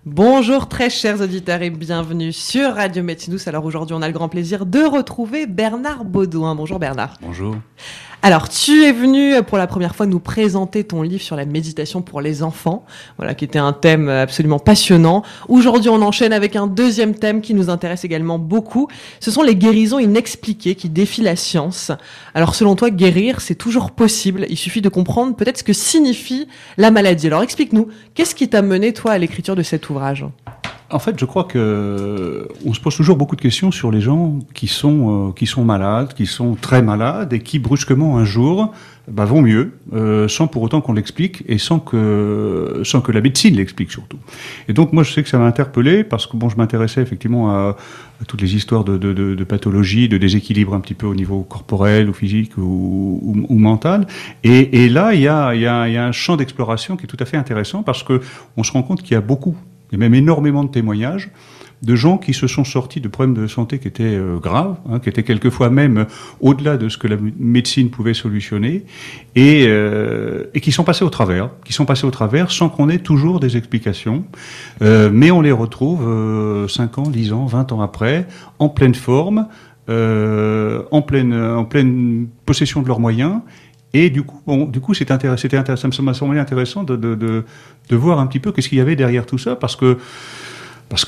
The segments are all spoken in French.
Bonjour très chers auditeurs et bienvenue sur Radio Médecine Douce. Alors aujourd'hui on a le grand plaisir de retrouver Bernard Baudouin. Bonjour Bernard. Bonjour. Alors tu es venu pour la première fois nous présenter ton livre sur la méditation pour les enfants, voilà, qui était un thème absolument passionnant. Aujourd'hui on enchaîne avec un deuxième thème qui nous intéresse également beaucoup. Ce sont les guérisons inexpliquées qui défient la science. Alors selon toi, guérir c'est toujours possible, il suffit de comprendre peut-être ce que signifie la maladie. Alors explique-nous, qu'est-ce qui t'a mené toi à l'écriture de cet ouvrage ? En fait, je crois que on se pose toujours beaucoup de questions sur les gens qui sont malades, qui sont très malades et qui brusquement un jour vont mieux, sans pour autant qu'on l'explique et sans que la médecine l'explique surtout. Et donc moi je sais que ça m'a interpellé parce que je m'intéressais effectivement à toutes les histoires de pathologies, de déséquilibre un petit peu au niveau corporel ou physique ou mental. Et là il y a un champ d'exploration qui est tout à fait intéressant parce que on se rend compte qu'il y a beaucoup et même énormément de témoignages de gens qui se sont sortis de problèmes de santé qui étaient graves, qui étaient quelquefois même au-delà de ce que la médecine pouvait solutionner, et qui sont passés au travers, sans qu'on ait toujours des explications, mais on les retrouve 5 ans, 10 ans, 20 ans après, en pleine forme, en pleine possession de leurs moyens. Et du coup, c'était intéressant. Ça m'a semblé intéressant de voir un petit peu qu'est-ce qu'il y avait derrière tout ça, parce que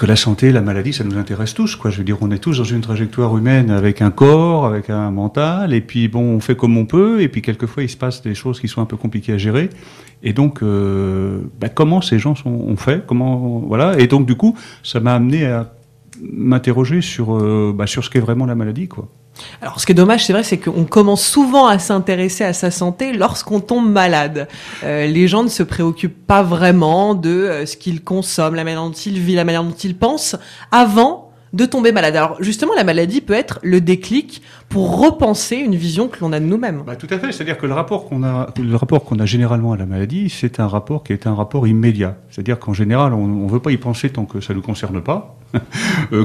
la santé, la maladie, ça nous intéresse tous, quoi. Je veux dire, on est tous dans une trajectoire humaine avec un corps, avec un mental, et puis on fait comme on peut, et puis quelquefois il se passe des choses qui sont un peu compliquées à gérer. Et donc, comment ces gens ont fait, voilà. Et donc du coup, ça m'a amené à m'interroger sur ce qu'est vraiment la maladie, quoi. Alors, ce qui est dommage, c'est vrai, c'est qu'on commence souvent à s'intéresser à sa santé lorsqu'on tombe malade. Les gens ne se préoccupent pas vraiment de ce qu'ils consomment, la manière dont ils vivent, la manière dont ils pensent, avant de tomber malade. Alors, justement, la maladie peut être le déclic pour repenser une vision que l'on a de nous-mêmes. Tout à fait. C'est-à-dire que le rapport qu'on a généralement à la maladie, c'est un rapport qui est un rapport immédiat. C'est-à-dire qu'en général, on veut pas y penser tant que ça nous concerne pas.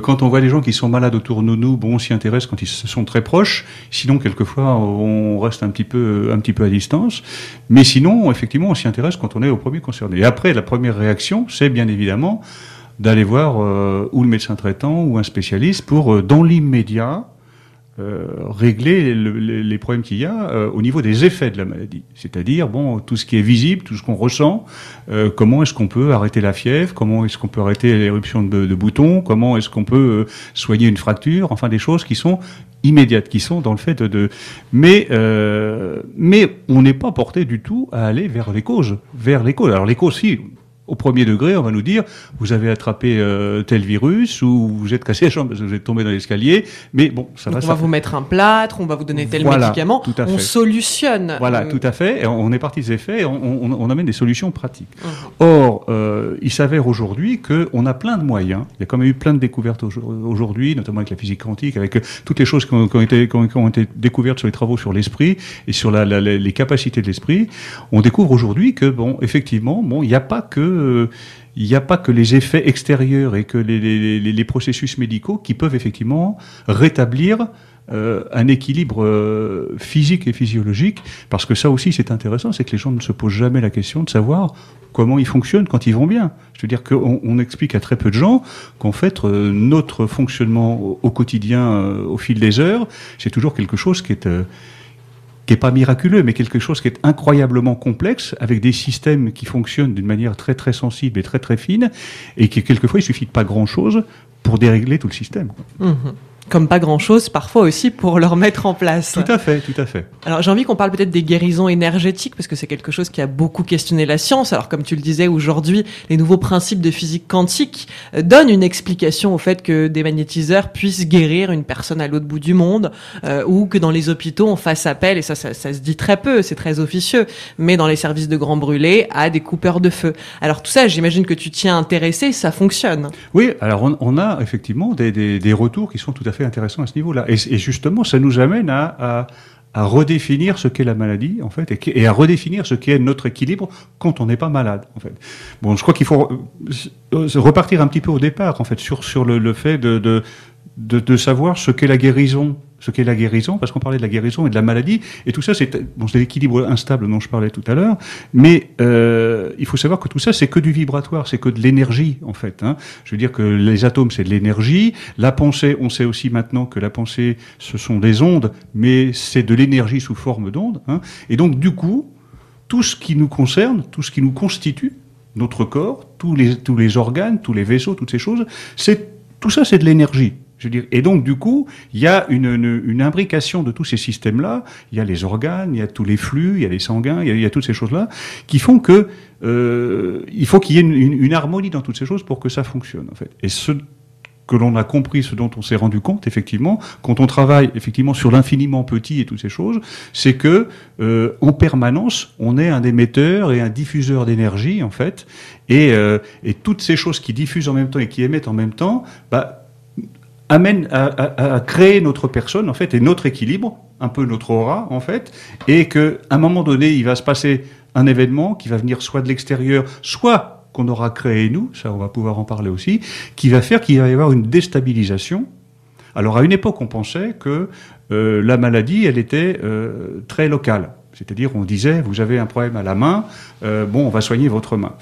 Quand on voit des gens qui sont malades autour de nous, on s'y intéresse quand ils sont très proches. Sinon, quelquefois, on reste un petit peu à distance. Mais sinon, effectivement, on s'y intéresse quand on est au premier concerné. Et après, la première réaction, c'est bien évidemment d'aller voir ou le médecin traitant ou un spécialiste pour, dans l'immédiat, régler les problèmes qu'il y a au niveau des effets de la maladie. C'est-à-dire, tout ce qui est visible, tout ce qu'on ressent, comment est-ce qu'on peut arrêter la fièvre, comment est-ce qu'on peut arrêter l'éruption de boutons, comment est-ce qu'on peut soigner une fracture, enfin des choses qui sont immédiates, qui sont dans le fait mais on n'est pas porté du tout à aller vers les causes. Alors les causes, si, au premier degré, on va nous dire, vous avez attrapé tel virus, ou vous êtes cassé la jambe parce que vous êtes tombé dans l'escalier, mais ça va. On va vous mettre un plâtre, on va vous donner tel médicament, on solutionne. Voilà, tout à fait. Et on est parti des effets, et on amène des solutions pratiques. Or, il s'avère aujourd'hui qu'on a plein de moyens. Il y a quand même eu plein de découvertes aujourd'hui, notamment avec la physique quantique, avec toutes les choses qui ont été découvertes sur les travaux sur l'esprit et sur les capacités de l'esprit. On découvre aujourd'hui que, effectivement, il n'y a pas que les effets extérieurs et que les processus médicaux qui peuvent effectivement rétablir un équilibre physique et physiologique, parce que ça aussi c'est intéressant, c'est que les gens ne se posent jamais la question de savoir comment ils fonctionnent quand ils vont bien. Je veux dire qu'on explique à très peu de gens qu'en fait notre fonctionnement au quotidien, au fil des heures, c'est toujours quelque chose qui est pas miraculeux, mais quelque chose qui est incroyablement complexe, avec des systèmes qui fonctionnent d'une manière très très sensible et très très fine, et qui quelquefois il suffit de pas grand chose pour dérégler tout le système. Comme pas grand-chose, parfois aussi, pour le remettre en place. Tout à fait. Alors, j'ai envie qu'on parle peut-être des guérisons énergétiques, parce que c'est quelque chose qui a beaucoup questionné la science. Alors, comme tu le disais, aujourd'hui, les nouveaux principes de physique quantique donnent une explication au fait que des magnétiseurs puissent guérir une personne à l'autre bout du monde, ou que dans les hôpitaux, on fasse appel, et ça se dit très peu, c'est très officieux, mais dans les services de grands brûlés, à des coupeurs de feu. Alors, tout ça, j'imagine que tu t'y es intéressé, ça fonctionne. Oui, alors on a effectivement des retours qui sont tout à fait intéressants à ce niveau-là. Et justement, ça nous amène à redéfinir ce qu'est la maladie, en fait, et à redéfinir ce qu'est notre équilibre quand on n'est pas malade, en fait. Bon, je crois qu'il faut repartir un petit peu au départ, en fait, sur le fait de savoir ce qu'est la guérison ce qu'est la guérison, parce qu'on parlait de la guérison et de la maladie, et tout ça, c'est l'équilibre instable dont je parlais tout à l'heure, mais il faut savoir que tout ça, c'est que du vibratoire, c'est que de l'énergie, en fait. Hein. Je veux dire que les atomes, c'est de l'énergie, la pensée, on sait aussi maintenant que la pensée, ce sont des ondes, mais c'est de l'énergie sous forme d'ondes, hein. Et donc, du coup, tout ce qui nous concerne, tout ce qui nous constitue, notre corps, tous les organes, tous les vaisseaux, toutes ces choses, tout ça, c'est de l'énergie. Je veux dire, et donc, du coup, il y a une imbrication de tous ces systèmes-là. Il y a les organes, il y a tous les flux, il y a les sanguins, il y a toutes ces choses-là qui font que il faut qu'il y ait une harmonie dans toutes ces choses pour que ça fonctionne, en fait. Et ce que l'on a compris, ce dont on s'est rendu compte, effectivement, quand on travaille effectivement sur l'infiniment petit et toutes ces choses, c'est que en permanence, on est un émetteur et un diffuseur d'énergie, en fait, et toutes ces choses qui diffusent en même temps et qui émettent en même temps, amène à créer notre personne, en fait, et notre équilibre, un peu notre aura, en fait, et qu'à un moment donné, il va se passer un événement qui va venir soit de l'extérieur, soit qu'on aura créé nous, ça on va pouvoir en parler aussi, qui va faire qu'il va y avoir une déstabilisation. Alors à une époque, on pensait que la maladie, elle était très locale. C'est-à-dire, on disait, vous avez un problème à la main, on va soigner votre main.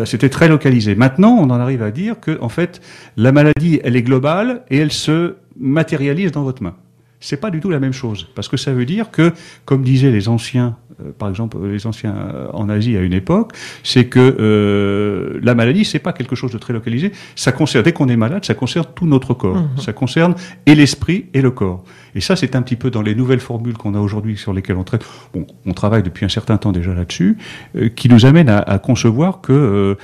C'était très localisé. Maintenant, on en arrive à dire que, en fait, la maladie, elle est globale et elle se matérialise dans votre main. C'est pas du tout la même chose, parce que ça veut dire que, comme disaient les anciens, par exemple les anciens en Asie à une époque, c'est que la maladie, c'est pas quelque chose de très localisé. Ça concerne, dès qu'on est malade, ça concerne tout notre corps. Mmh. Ça concerne et l'esprit et le corps. Et ça, c'est un petit peu dans les nouvelles formules qu'on a aujourd'hui sur lesquelles on traite. Bon, on travaille depuis un certain temps déjà là-dessus, qui nous amène à concevoir que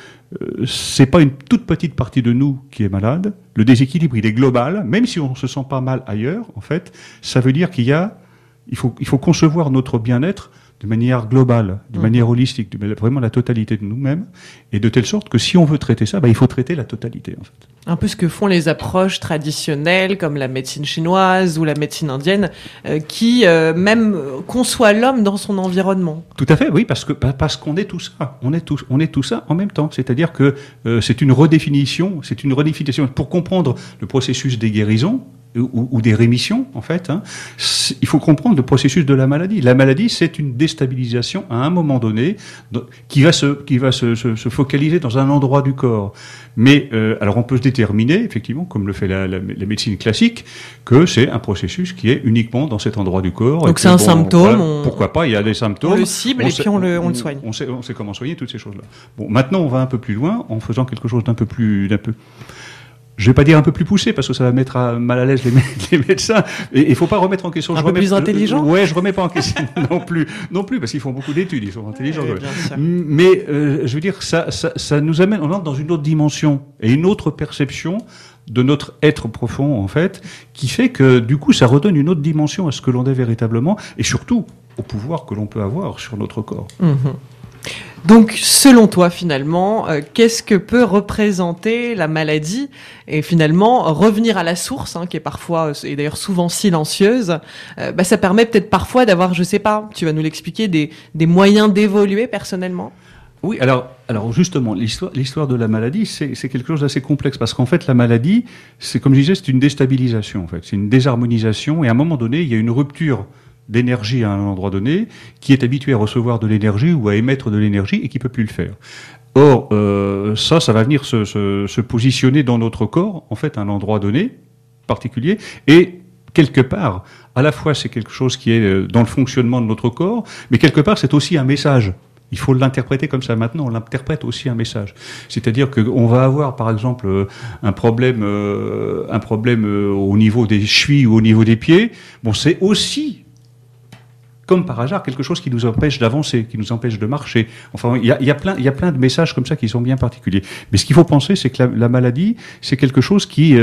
c'est pas une toute petite partie de nous qui est malade. Le déséquilibre, il est global, même si on se sent pas mal ailleurs. En fait, ça veut dire il faut concevoir notre bien-être de manière globale, de manière holistique, vraiment la totalité de nous-mêmes, et de telle sorte que si on veut traiter ça, il faut traiter la totalité, en fait. Un peu ce que font les approches traditionnelles, comme la médecine chinoise ou la médecine indienne, qui même conçoit l'homme dans son environnement. Tout à fait, oui, parce qu'on est tout ça. On est tout ça en même temps. C'est-à-dire que c'est une redéfinition. Pour comprendre le processus des guérisons, ou des rémissions, en fait, hein, il faut comprendre le processus de la maladie. La maladie, c'est une déstabilisation à un moment donné qui va se focaliser dans un endroit du corps. Mais alors on peut se déterminer, effectivement, comme le fait la médecine classique, que c'est un processus qui est uniquement dans cet endroit du corps. Donc c'est un symptôme. Voilà, pourquoi pas, il y a des symptômes. On le cible et puis on le soigne. On sait comment soigner toutes ces choses-là. Bon, maintenant on va un peu plus loin en faisant quelque chose d'un peu je vais pas dire un peu plus poussé parce que ça va mettre mal à l'aise les médecins. Et il faut pas remettre en question. Un peu plus intelligent. Ouais, je remets pas en question non plus parce qu'ils font beaucoup d'études, ils sont intelligents. Oui, bien sûr. Mais je veux dire, ça nous amène, on entre dans une autre dimension et une autre perception de notre être profond en fait, qui fait que du coup, ça redonne une autre dimension à ce que l'on est véritablement et surtout au pouvoir que l'on peut avoir sur notre corps. Mmh. Donc, selon toi, finalement, qu'est-ce que peut représenter la maladie et finalement revenir à la source, hein, qui est parfois et d'ailleurs souvent silencieuse. Ça permet peut-être parfois d'avoir, je sais pas, tu vas nous l'expliquer, des moyens d'évoluer personnellement. Oui, alors justement, l'histoire de la maladie, c'est quelque chose d'assez complexe parce qu'en fait, la maladie, c'est comme je disais, c'est une déstabilisation. En fait, c'est une désharmonisation et à un moment donné, il y a une rupture d'énergie à un endroit donné, qui est habitué à recevoir de l'énergie ou à émettre de l'énergie et qui peut plus le faire. Or, ça va venir se positionner dans notre corps, en fait, à un endroit donné, particulier, et quelque part, à la fois c'est quelque chose qui est dans le fonctionnement de notre corps, mais quelque part c'est aussi un message. Il faut l'interpréter comme ça. Maintenant, on l'interprète aussi un message. C'est-à-dire qu'on va avoir, par exemple, un problème au niveau des chevilles ou au niveau des pieds. Bon, c'est aussi, comme par hasard, quelque chose qui nous empêche d'avancer, qui nous empêche de marcher. Enfin, il y a plein de messages comme ça qui sont bien particuliers. Mais ce qu'il faut penser, c'est que la maladie, c'est quelque chose qui,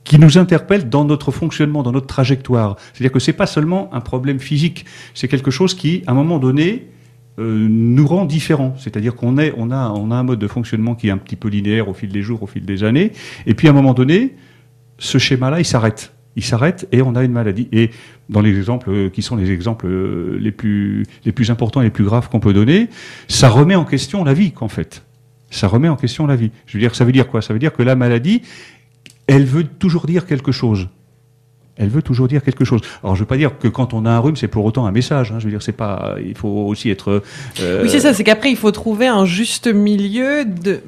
qui nous interpelle dans notre fonctionnement, dans notre trajectoire. C'est-à-dire que c'est pas seulement un problème physique, c'est quelque chose qui, à un moment donné, nous rend différents. C'est-à-dire qu'on a un mode de fonctionnement qui est un petit peu linéaire au fil des jours, au fil des années, et puis à un moment donné, ce schéma-là, il s'arrête. Il s'arrête et on a une maladie. Et dans les exemples qui sont les exemples les plus importants et les plus graves qu'on peut donner, ça remet en question la vie, qu'en fait. Ça remet en question la vie. Je veux dire, ça veut dire quoi? Ça veut dire que la maladie, elle veut toujours dire quelque chose. Elle veut toujours dire quelque chose. Alors, je veux pas dire que quand on a un rhume, c'est pour autant un message. Je veux dire, c'est pas. Il faut aussi être. Oui, c'est ça. C'est qu'après, il faut trouver un juste milieu de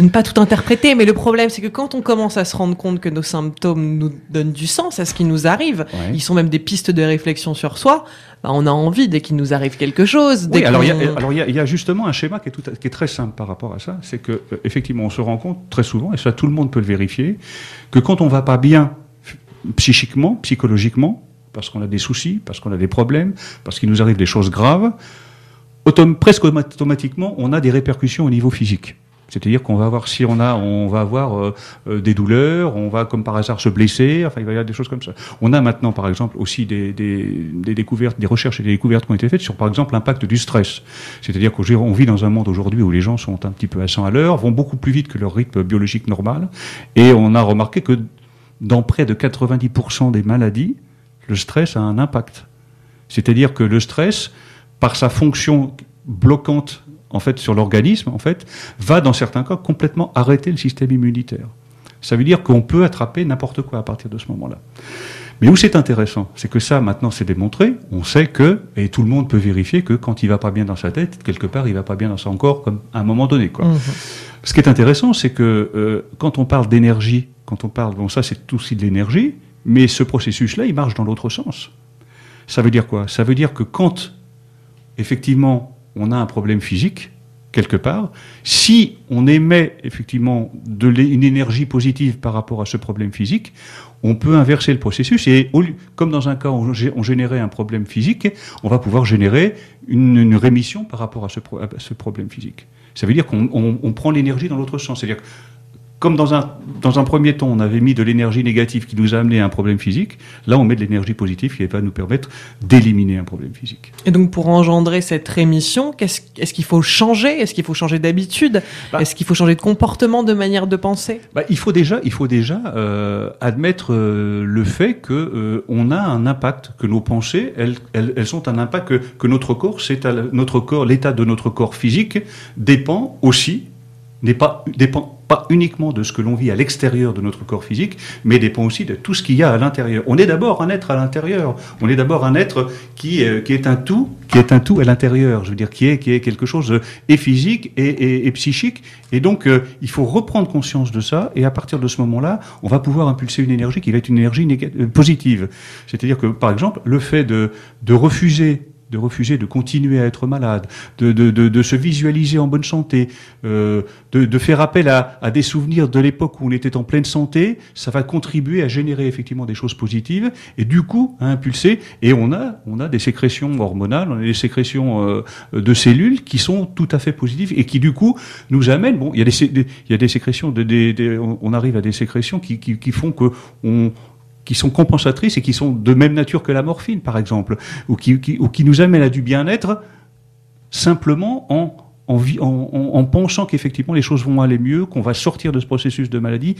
ne pas tout interpréter. Mais le problème, c'est que quand on commence à se rendre compte que nos symptômes nous donnent du sens à ce qui nous arrive, ils sont même des pistes de réflexion sur soi. On a envie dès qu'il nous arrive quelque chose. Oui, alors il y a justement un schéma qui est très simple par rapport à ça. C'est que effectivement, on se rend compte très souvent, et ça tout le monde peut le vérifier, que quand on va pas bien psychiquement, psychologiquement, parce qu'on a des soucis, parce qu'on a des problèmes, parce qu'il nous arrive des choses graves, presque automatiquement, on a des répercussions au niveau physique. C'est-à-dire qu'on va avoir, on va avoir des douleurs, on va comme par hasard se blesser, enfin il va y avoir des choses comme ça. On a maintenant par exemple aussi des découvertes, des recherches et des découvertes qui ont été faites sur par exemple l'impact du stress. C'est-à-dire qu'on vit dans un monde aujourd'hui où les gens sont un petit peu à 100 à l'heure, vont beaucoup plus vite que leur rythme biologique normal, et on a remarqué que dans près de 90% des maladies, le stress a un impact. C'est-à-dire que le stress, par sa fonction bloquante en fait sur l'organisme, en fait, va dans certains cas complètement arrêter le système immunitaire. Ça veut dire qu'on peut attraper n'importe quoi à partir de ce moment-là. Mais où c'est intéressant, c'est que ça, maintenant, c'est démontré. On sait que, et tout le monde peut vérifier que quand il va pas bien dans sa tête, quelque part, il va pas bien dans son corps, comme à un moment donné, quoi. Ce qui est intéressant, c'est que quand on parle d'énergie, bon, ça, c'est aussi de l'énergie, mais ce processus-là, il marche dans l'autre sens. Ça veut dire quoi? Ça veut dire que quand, effectivement, on a un problème physique, quelque part, si on émet effectivement une énergie positive par rapport à ce problème physique, on peut inverser le processus et comme dans un cas où on générait un problème physique, on va pouvoir générer une rémission par rapport à ce problème physique. Ça veut dire qu'on prend l'énergie dans l'autre sens. C'est-à-dire que comme dans un premier temps, on avait mis de l'énergie négative qui nous a amené à un problème physique, là on met de l'énergie positive qui va nous permettre d'éliminer un problème physique. Et donc pour engendrer cette rémission, est-ce qu'il faut changer? Est-ce qu'il faut changer d'habitude? Est-ce qu'il faut changer de comportement, de manière de penser? Il faut déjà admettre le fait que on a un impact, que nos pensées, elles sont un impact, que notre corps, l'état de notre corps physique dépend dépend pas uniquement de ce que l'on vit à l'extérieur de notre corps physique, mais dépend aussi de tout ce qu'il y a à l'intérieur. On est d'abord un être à l'intérieur. On est d'abord un être qui est un tout à l'intérieur. Je veux dire, qui est quelque chose et physique et psychique. Et donc, il faut reprendre conscience de ça. Et à partir de ce moment-là, on va pouvoir impulser une énergie qui va être une énergie positive. C'est-à-dire que, par exemple, le fait de refuser de continuer à être malade, de se visualiser en bonne santé, de faire appel à des souvenirs de l'époque où on était en pleine santé, ça va contribuer à générer effectivement des choses positives et du coup à impulser. Et on a des sécrétions hormonales, on a des sécrétions de cellules qui sont tout à fait positives et qui du coup nous amènent. Bon, il y a des sécrétions, on arrive à des sécrétions qui font que qui sont compensatrices et qui sont de même nature que la morphine, par exemple, ou qui nous amènent à du bien-être simplement en pensant qu'effectivement les choses vont aller mieux, qu'on va sortir de ce processus de maladie.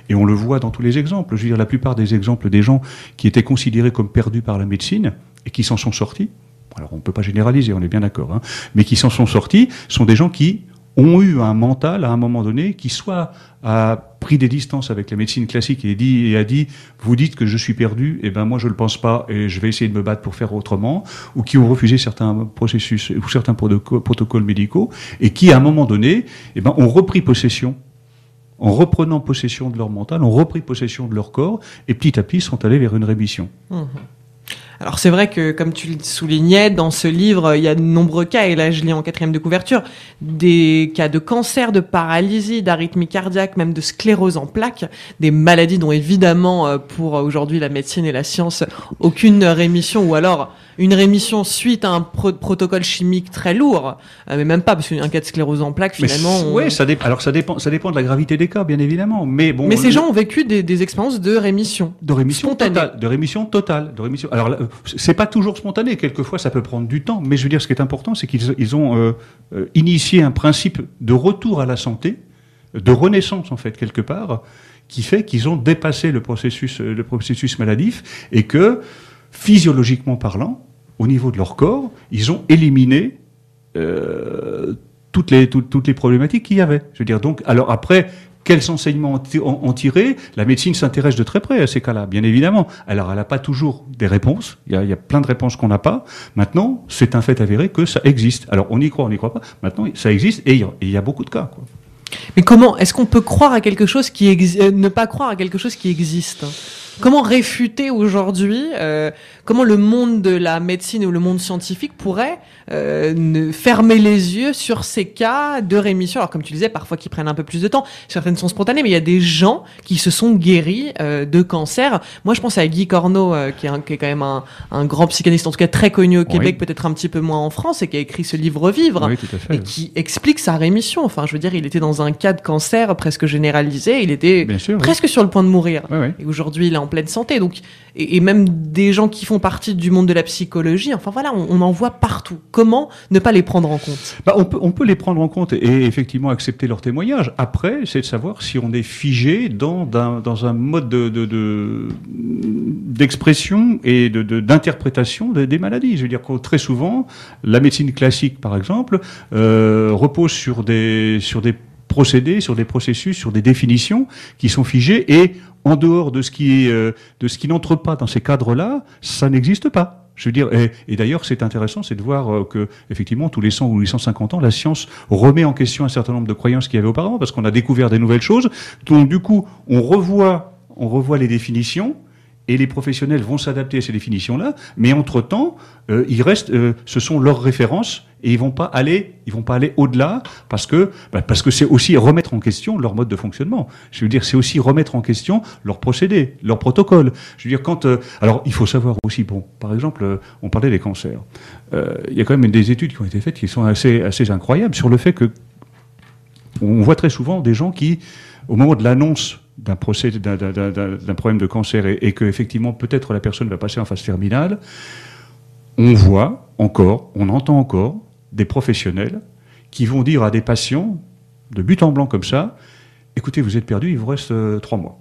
Et on le voit dans tous les exemples. Je veux dire, la plupart des exemples des gens qui étaient considérés comme perdus par la médecine et qui s'en sont sortis, alors on ne peut pas généraliser, on est bien d'accord, mais qui s'en sont sortis, sont des gens qui ont eu un mental à un moment donné qui soit a pris des distances avec la médecine classique et a dit vous dites que je suis perdu, et ben moi je le pense pas et je vais essayer de me battre pour faire autrement, ou qui ont refusé certains processus ou certains protocoles médicaux et qui à un moment donné ont repris possession. En reprenant possession de leur mental, ont repris possession de leur corps et petit à petit sont allés vers une rémission. Alors c'est vrai que, comme tu le soulignais, dans ce livre, il y a de nombreux cas, et là je lis en 4e de couverture, des cas de cancer, de paralysie, d'arythmie cardiaque, même de sclérose en plaques, des maladies dont évidemment, pour aujourd'hui la médecine et la science, aucune rémission, ou alors une rémission suite à un protocole chimique très lourd, mais même pas, parce qu'un cas de sclérose en plaques, finalement... Oui, ça dépend de la gravité des cas, bien évidemment, mais bon... Mais ces gens ont vécu des expériences de rémission. De rémission totale. Alors, c'est pas toujours spontané. Quelquefois, ça peut prendre du temps. Mais je veux dire, ce qui est important, c'est qu'ils ont initié un principe de retour à la santé, de renaissance, en fait, quelque part, qui fait qu'ils ont dépassé le processus maladif et que, physiologiquement parlant, au niveau de leur corps, ils ont éliminé toutes les problématiques qu'il y avait. Je veux dire, donc, alors après, quels enseignements en tirer? La médecine s'intéresse de très près à ces cas-là, bien évidemment. Alors, elle n'a pas toujours des réponses. Il y a plein de réponses qu'on n'a pas. Maintenant, c'est un fait avéré que ça existe. Alors, on y croit, on n'y croit pas. Maintenant, ça existe et il y a beaucoup de cas, quoi. Mais comment est-ce qu'on peut croire à quelque chose qui ne pas croire à quelque chose qui existe? Comment réfuter aujourd'hui, comment le monde de la médecine ou le monde scientifique pourrait fermer les yeux sur ces cas de rémission? Alors comme tu disais, parfois qui prennent un peu plus de temps, certaines sont spontanées, mais il y a des gens qui se sont guéris de cancer. Moi je pense à Guy Corneau, qui est quand même un grand psychanalyste, en tout cas très connu au Québec, oui. Peut-être un petit peu moins en France, et qui a écrit ce livre Vivre, Oui, tout à fait, et qui explique sa rémission. Enfin je veux dire, il était dans un cas de cancer presque généralisé, il était presque sur le point de mourir. Oui. Et aujourd'hui il est en pleine santé, donc et même des gens qui font partie du monde de la psychologie, enfin voilà, on en voit partout. Comment ne pas les prendre en compte? On peut les prendre en compte et effectivement accepter leur témoignage. Après, c'est de savoir si on est figé dans un mode d'expression et d'interprétation des maladies. Je veux dire que très souvent, la médecine classique, par exemple, repose sur des procédés, sur des processus, sur des définitions qui sont figées et en dehors de ce qui n'entre pas dans ces cadres-là, ça n'existe pas. Je veux dire, et d'ailleurs, c'est intéressant, c'est de voir que, effectivement, tous les 100 ou les 150 ans, la science remet en question un certain nombre de croyances qu'il y avait auparavant, parce qu'on a découvert des nouvelles choses. Donc, du coup, on revoit les définitions, et les professionnels vont s'adapter à ces définitions-là, mais entre-temps, ce sont leurs références, et ils vont pas aller au-delà, parce que c'est aussi remettre en question leur mode de fonctionnement. Je veux dire, c'est aussi remettre en question leurs procédés, leurs protocoles. Je veux dire, alors, il faut savoir aussi, par exemple, on parlait des cancers. Il y a quand même des études qui ont été faites qui sont assez incroyables sur le fait que on voit très souvent des gens qui, au moment de l'annonce d'un problème de cancer et que effectivement peut-être la personne va passer en phase terminale, on entend encore des professionnels qui vont dire à des patients de but en blanc comme ça, écoutez, vous êtes perdu, il vous reste 3 mois.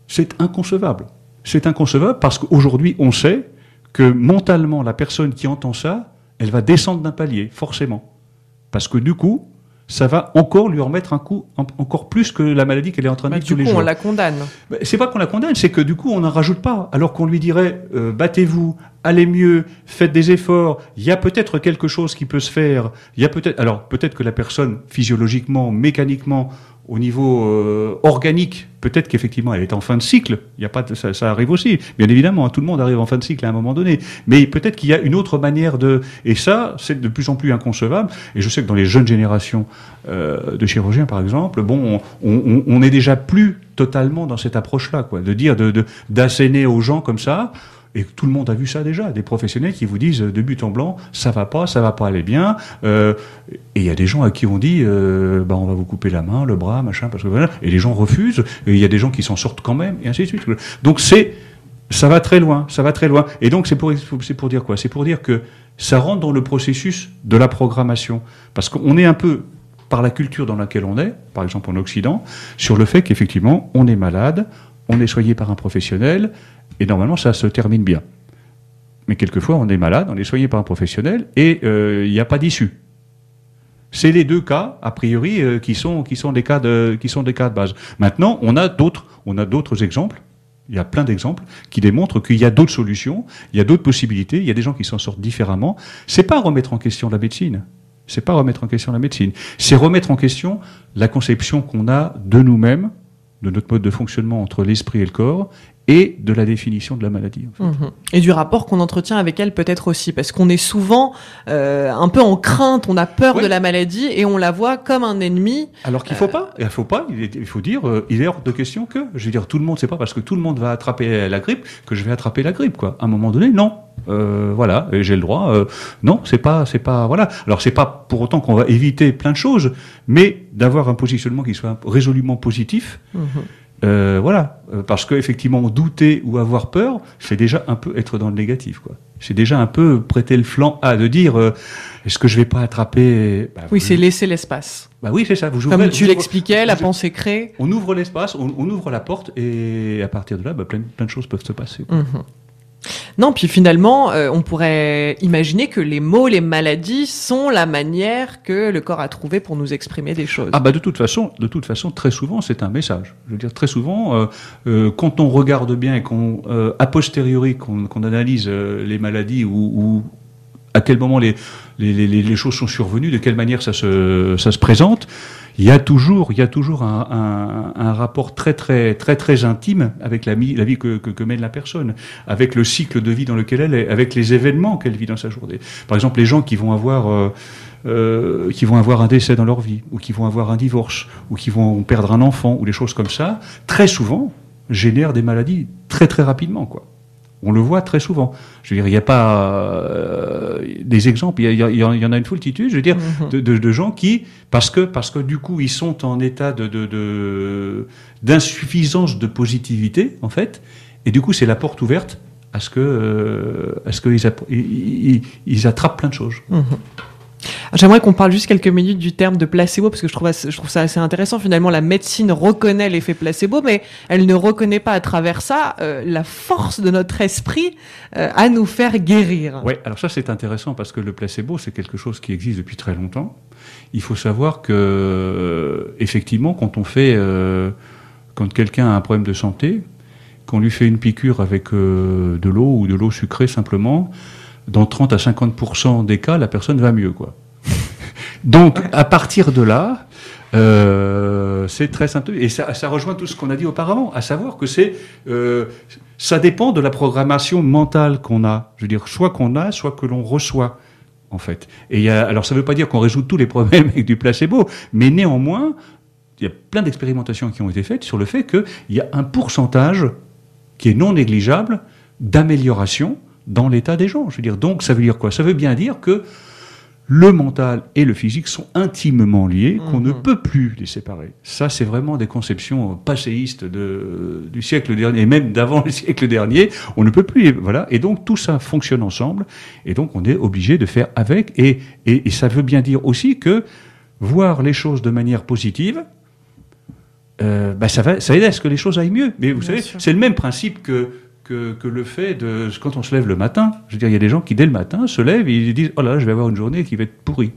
C'est inconcevable. C'est inconcevable parce qu'aujourd'hui on sait que mentalement la personne qui entend ça, elle va descendre d'un palier, forcément. Parce que du coup, ça va encore lui remettre un coup, encore plus que la maladie qu'elle est en train de vivre tous les jours. Du coup, on la condamne. C'est pas qu'on la condamne, c'est que du coup, on n'en rajoute pas. Alors qu'on lui dirait, battez-vous, allez mieux, faites des efforts, il y a peut-être quelque chose qui peut se faire, peut-être que la personne, physiologiquement, mécaniquement, au niveau organique, peut-être qu'effectivement elle est en fin de cycle. Il y a pas ça arrive aussi, bien évidemment. Tout le monde arrive en fin de cycle à un moment donné. Mais peut-être qu'il y a une autre manière et ça, c'est de plus en plus inconcevable. Et je sais que dans les jeunes générations de chirurgiens, par exemple, on n'est déjà plus totalement dans cette approche-là, quoi, de dire d'asséner aux gens comme ça. Et tout le monde a vu ça déjà, des professionnels qui vous disent de but en blanc, ça va pas aller bien. Et il y a des gens à qui on dit, on va vous couper la main, le bras, machin, parce que voilà. Et les gens refusent. Et il y a des gens qui s'en sortent quand même, et ainsi de suite. Donc ça va très loin. Et donc c'est pour dire quoi? C'est pour dire que ça rentre dans le processus de la programmation, parce qu'on est un peu par la culture dans laquelle on est, par exemple en Occident, sur le fait qu'effectivement on est malade, on est soigné par un professionnel. Et normalement, ça se termine bien. Mais quelquefois, on est malade, on est soigné par un professionnel, et il n'y a pas d'issue. C'est les deux cas, a priori, qui sont des cas de base. Maintenant, on a d'autres exemples. Il y a plein d'exemples qui démontrent qu'il y a d'autres solutions, il y a d'autres possibilités, il y a des gens qui s'en sortent différemment. C'est pas remettre en question la médecine. C'est remettre en question la conception qu'on a de nous-mêmes, de notre mode de fonctionnement entre l'esprit et le corps, et de la définition de la maladie. En fait. Et du rapport qu'on entretient avec elle peut-être aussi, parce qu'on est souvent un peu en crainte, on a peur de la maladie et on la voit comme un ennemi. Alors qu'il faut pas, il faut dire, il est hors de question que, je veux dire, tout le monde, c'est pas parce que tout le monde va attraper la grippe que je vais attraper la grippe, quoi. À un moment donné, non. Voilà, et j'ai le droit. Non, c'est pas, voilà. Alors c'est pas pour autant qu'on va éviter plein de choses, mais d'avoir un positionnement qui soit résolument positif. Voilà, parce que effectivement douter ou avoir peur, c'est déjà un peu être dans le négatif, quoi. C'est déjà un peu prêter le flanc de dire est-ce que je vais pas attraper. Oui, c'est laisser l'espace. Oui, c'est ça. Comme tu l'expliquais, la pensée crée. On ouvre l'espace, on ouvre la porte, et à partir de là, plein de choses peuvent se passer. Non, puis finalement, on pourrait imaginer que les mots, les maladies sont la manière que le corps a trouvé pour nous exprimer des choses. Ah bah de toute façon, très souvent, c'est un message. Je veux dire, très souvent, quand on regarde bien et qu'on, a posteriori, qu'on analyse les maladies ou à quel moment les choses sont survenues, de quelle manière ça se présente, il y a toujours un rapport très intime avec la vie que mène la personne, avec le cycle de vie dans lequel elle est, avec les événements qu'elle vit dans sa journée. Par exemple, les gens qui vont avoir un décès dans leur vie, ou qui vont avoir un divorce, ou qui vont perdre un enfant, ou des choses comme ça, très souvent génèrent des maladies très rapidement, quoi. On le voit très souvent. Je veux dire, il n'y a pas des exemples. Il y en a une foultitude. Je veux dire, de gens qui, parce que du coup, ils sont en état d'insuffisance de positivité, en fait. Et du coup, c'est la porte ouverte à ce qu'ils attrapent plein de choses. J'aimerais qu'on parle juste quelques minutes du terme de placebo, parce que je trouve ça assez intéressant. Finalement, la médecine reconnaît l'effet placebo, mais elle ne reconnaît pas à travers ça la force de notre esprit à nous faire guérir. Ouais, alors ça c'est intéressant, parce que le placebo, c'est quelque chose qui existe depuis très longtemps. Il faut savoir que, effectivement, quand quelqu'un a un problème de santé, qu'on lui fait une piqûre avec de l'eau ou de l'eau sucrée simplement, dans 30 à 50% des cas, la personne va mieux, quoi. Donc, à partir de là, c'est très simple. Et ça rejoint tout ce qu'on a dit auparavant, à savoir que ça dépend de la programmation mentale qu'on a. Je veux dire, soit qu'on a, soit que l'on reçoit, en fait. Alors, ça ne veut pas dire qu'on résout tous les problèmes avec du placebo, mais néanmoins, il y a plein d'expérimentations qui ont été faites sur le fait qu'il y a un pourcentage qui est non négligeable d'amélioration dans l'état des gens. Je veux dire, donc, ça veut dire quoi? Ça veut bien dire que le mental et le physique sont intimement liés, qu'on ne peut plus les séparer. Ça, c'est vraiment des conceptions passéistes du siècle dernier, et même d'avant le siècle dernier. On ne peut plus, voilà. Et donc, tout ça fonctionne ensemble. Et donc, on est obligé de faire avec. Et ça veut bien dire aussi que voir les choses de manière positive, ça aide à ce que les choses aillent mieux. Mais vous savez, c'est le même principe que le fait de, quand on se lève le matin, je veux dire, il y a des gens qui, dès le matin, se lèvent et ils disent « Oh là là, je vais avoir une journée qui va être pourrie ».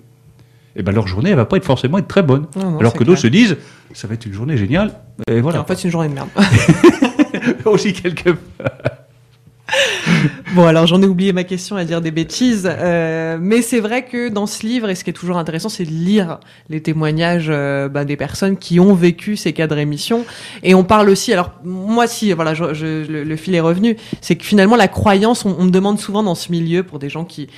Et ben leur journée, elle va pas forcément être très bonne. Non, alors que d'autres se disent « Ça va être une journée géniale ». Et voilà. Et en fait, c'est une journée de merde. Aussi quelque part. Bon, alors j'en ai oublié ma question, à dire des bêtises, mais c'est vrai que dans ce livre, et ce qui est toujours intéressant, c'est de lire les témoignages des personnes qui ont vécu ces cas de rémission. Et on parle aussi, alors moi si, voilà, le fil est revenu, c'est que finalement la croyance, on me demande souvent dans ce milieu, pour des gens qui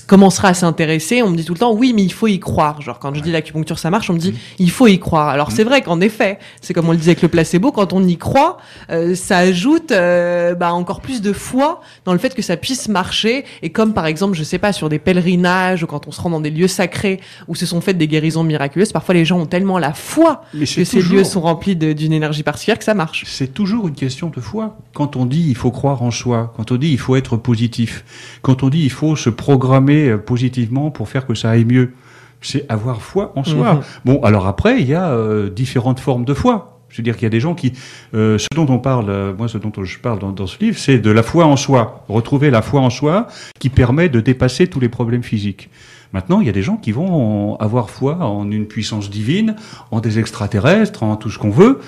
commenceraient à s'intéresser, on me dit tout le temps, oui, mais il faut y croire. Genre quand je dis l'acupuncture ça marche, on me dit, il faut y croire. Alors c'est vrai qu'en effet, c'est comme on le disait avec le placebo, quand on y croit, ça ajoute encore plus de foi dans le fait que ça puisse marcher. Et comme par exemple, je sais pas, sur des pèlerinages ou quand on se rend dans des lieux sacrés où se sont faites des guérisons miraculeuses, parfois les gens ont tellement la foi que ces lieux sont remplis d'une énergie particulière que ça marche. C'est toujours une question de foi. Quand on dit il faut croire en soi, quand on dit il faut être positif, quand on dit il faut se programmer positivement pour faire que ça aille mieux, c'est avoir foi en soi. Bon, alors après, il y a différentes formes de foi. Je veux dire qu'il y a des gens qui... ce dont on parle, moi ce dont je parle dans ce livre, c'est de la foi en soi. Retrouver la foi en soi qui permet de dépasser tous les problèmes physiques. Maintenant, il y a des gens qui vont avoir foi en une puissance divine, en des extraterrestres, en tout ce qu'on veut.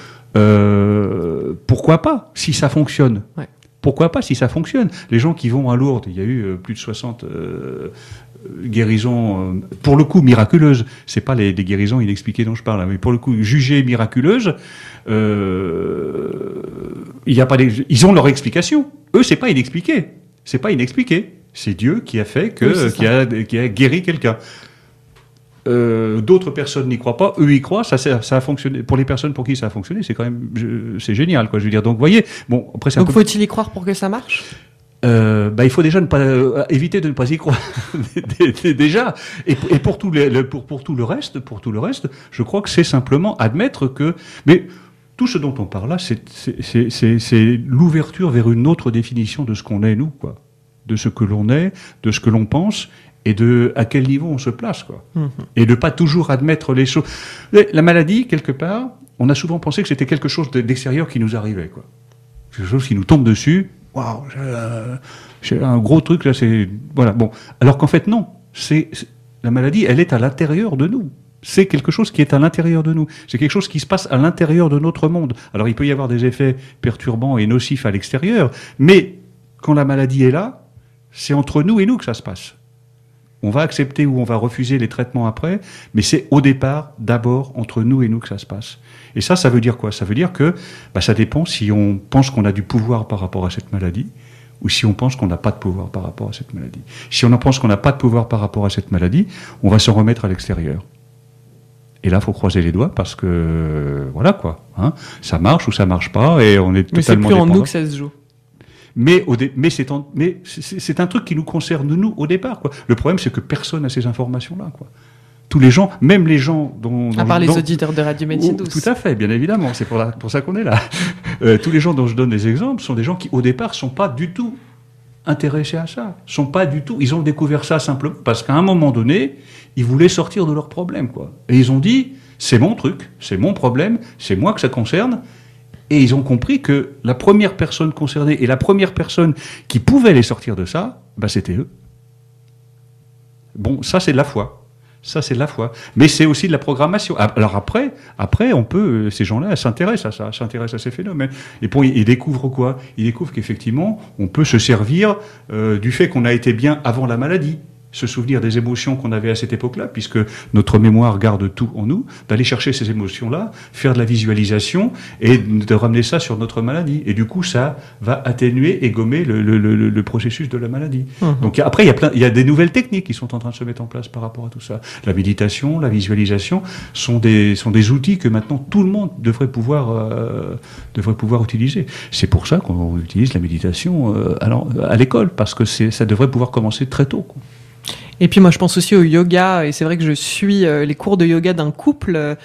Pourquoi pas, si ça fonctionne? Ouais. Pourquoi pas, si ça fonctionne? Les gens qui vont à Lourdes, il y a eu plus de 60... guérisons, pour le coup miraculeuses, c'est pas des guérisons inexpliquées dont je parle, mais pour le coup jugées miraculeuses, il y a pas ils ont leur explication. Eux, c'est pas inexpliqué. C'est Dieu qui a fait qui a guéri quelqu'un. D'autres personnes n'y croient pas, eux y croient, ça a fonctionné. Pour les personnes pour qui ça a fonctionné, c'est quand même, c'est génial, quoi. Je veux dire, donc, vous voyez, bon, après, donc, faut-il y croire pour que ça marche? Il faut déjà éviter de ne pas y croire déjà. Et pour tout le reste, je crois que c'est simplement admettre que. Mais tout ce dont on parle là, c'est l'ouverture vers une autre définition de ce qu'on est, nous, quoi, de ce que l'on est, de ce que l'on pense. Et à quel niveau on se place, quoi. Et de pas toujours admettre les choses. La maladie, quelque part, on a souvent pensé que c'était quelque chose d'extérieur qui nous arrivait, quoi. Quelque chose qui nous tombe dessus. waouh, j'ai un gros truc là, c'est voilà. Bon, alors qu'en fait non, la maladie, elle est à l'intérieur de nous. C'est quelque chose qui est à l'intérieur de nous. C'est quelque chose qui se passe à l'intérieur de notre monde. Alors il peut y avoir des effets perturbants et nocifs à l'extérieur, mais quand la maladie est là, c'est entre nous et nous que ça se passe. On va accepter ou on va refuser les traitements après, mais c'est au départ, d'abord, entre nous et nous que ça se passe. Et ça veut dire quoi? Ça veut dire que ça dépend si on pense qu'on a du pouvoir par rapport à cette maladie, ou si on pense qu'on n'a pas de pouvoir par rapport à cette maladie. Si on en pense qu'on n'a pas de pouvoir par rapport à cette maladie, on va s'en remettre à l'extérieur. Et là, il faut croiser les doigts parce que, voilà quoi, hein, ça marche ou ça marche pas et on est totalement dépendant. Mais c'est plus en nous que ça se joue. Mais c'est un truc qui nous concerne nous au départ, quoi. Le problème, c'est que personne n'a ces informations-là, quoi. Tous les gens, même les gens à part les auditeurs de Radio Médecine Douce. Tout à fait, bien évidemment, c'est pour ça qu'on est là. Tous les gens dont je donne des exemples sont des gens qui, au départ, sont pas du tout intéressés à ça. Sont pas du tout. Ils ont découvert ça simplement parce qu'à un moment donné, ils voulaient sortir de leurs problèmes, quoi. Et ils ont dit, c'est mon truc, c'est mon problème, c'est moi que ça concerne. Et ils ont compris que la première personne concernée et la première personne qui pouvait les sortir de ça, c'était eux. Bon, ça c'est de la foi. Ça c'est de la foi. Mais c'est aussi de la programmation. Alors après on peut, ces gens-là s'intéressent à ça, s'intéressent à ces phénomènes. Et ils découvrent quoi? Ils découvrent qu'effectivement, on peut se servir du fait qu'on a été bien avant la maladie. Se souvenir des émotions qu'on avait à cette époque-là, puisque notre mémoire garde tout en nous, d'aller chercher ces émotions-là, faire de la visualisation et de ramener ça sur notre maladie. Et du coup, ça va atténuer et gommer le processus de la maladie. Donc après, il y a des nouvelles techniques qui sont en train de se mettre en place par rapport à tout ça. La méditation, la visualisation sont des outils que maintenant tout le monde devrait pouvoir utiliser. C'est pour ça qu'on utilise la méditation à l'école, parce que ça devrait pouvoir commencer très tôt, quoi. Et puis moi je pense aussi au yoga, et c'est vrai que je suis les cours de yoga d'un couple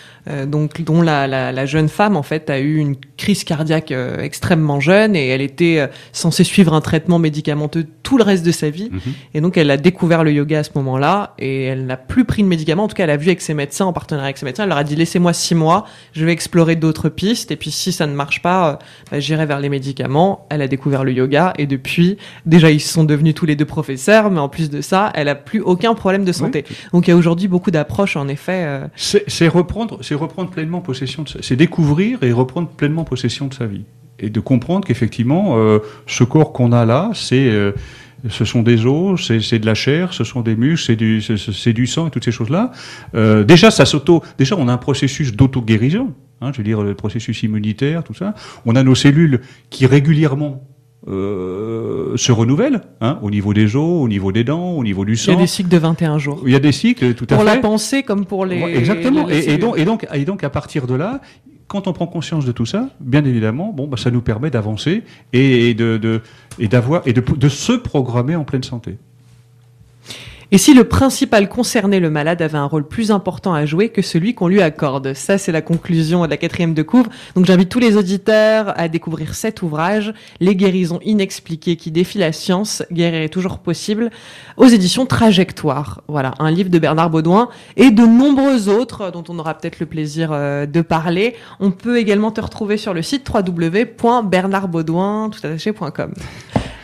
dont la jeune femme en fait a eu une crise cardiaque extrêmement jeune, et elle était censée suivre un traitement médicamenteux tout le reste de sa vie. Et donc elle a découvert le yoga à ce moment-là, et elle n'a plus pris de médicaments. En tout cas, elle a vu avec ses médecins, en partenariat avec ses médecins, elle leur a dit laissez-moi 6 mois, je vais explorer d'autres pistes, et puis si ça ne marche pas, j'irai vers les médicaments. Elle a découvert le yoga, et depuis, déjà ils sont devenus tous les deux professeurs, mais en plus de ça, elle a plus aucun problème de santé. Oui. Donc il y a aujourd'hui beaucoup d'approches, en effet. C'est reprendre pleinement possession de ça. C'est découvrir et reprendre pleinement possession de sa vie. Et de comprendre qu'effectivement, ce corps qu'on a là, ce sont des os, c'est de la chair, ce sont des muscles, c'est du sang et toutes ces choses-là. Déjà, on a un processus d'auto-guérison. Je veux dire, le processus immunitaire, tout ça. On a nos cellules qui régulièrement se renouvellent, au niveau des os, au niveau des dents, au niveau du sang. Il y a des cycles de 21 jours. Il y a des cycles, tout à fait. Pour la pensée comme pour les... Exactement. Et donc, à partir de là, quand on prend conscience de tout ça, bien évidemment, ça nous permet d'avancer et de se programmer en pleine santé. Et si le principal concerné, le malade, avait un rôle plus important à jouer que celui qu'on lui accorde? Ça, c'est la conclusion de la 4e de couvre. Donc j'invite tous les auditeurs à découvrir cet ouvrage, Les guérisons inexpliquées qui défient la science, guérir est toujours possible, aux éditions Trajectoire. Voilà, un livre de Bernard Baudouin et de nombreux autres dont on aura peut-être le plaisir de parler. On peut également te retrouver sur le site www.bernardbaudouin.com.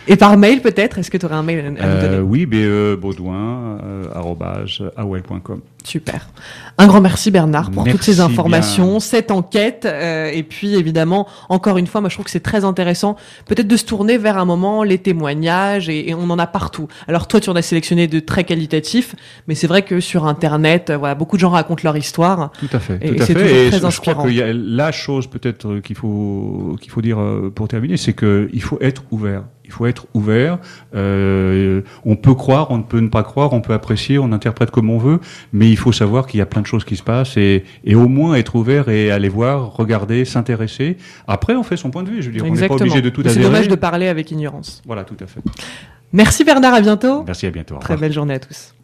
Et par mail peut-être, est-ce que tu aurais un mail à nous donner? Oui, baudouin@aol.com. Super. Un grand merci Bernard pour toutes ces informations, cette enquête, et puis évidemment, encore une fois, moi je trouve que c'est très intéressant peut-être de se tourner vers un moment les témoignages, et on en a partout. Alors toi tu en as sélectionné de très qualitatifs, mais c'est vrai que sur Internet, beaucoup de gens racontent leur histoire. Tout à fait. Et c'est toujours très inspirant. Je crois qu'il y a la chose peut-être qu'il faut dire pour terminer, c'est qu'il faut être ouvert. Il faut être ouvert. On peut croire, on peut ne pas croire, on peut apprécier, on interprète comme on veut, mais il faut savoir qu'il y a plein de choses qui se passent et au moins être ouvert et aller voir, regarder, s'intéresser. Après, on fait son point de vue. Je veux dire, exactement. On n'est pas obligé de tout adhérer. C'est dommage de parler avec ignorance. Voilà, tout à fait. Merci Bernard, à bientôt. Merci, à bientôt. Très belle journée à tous.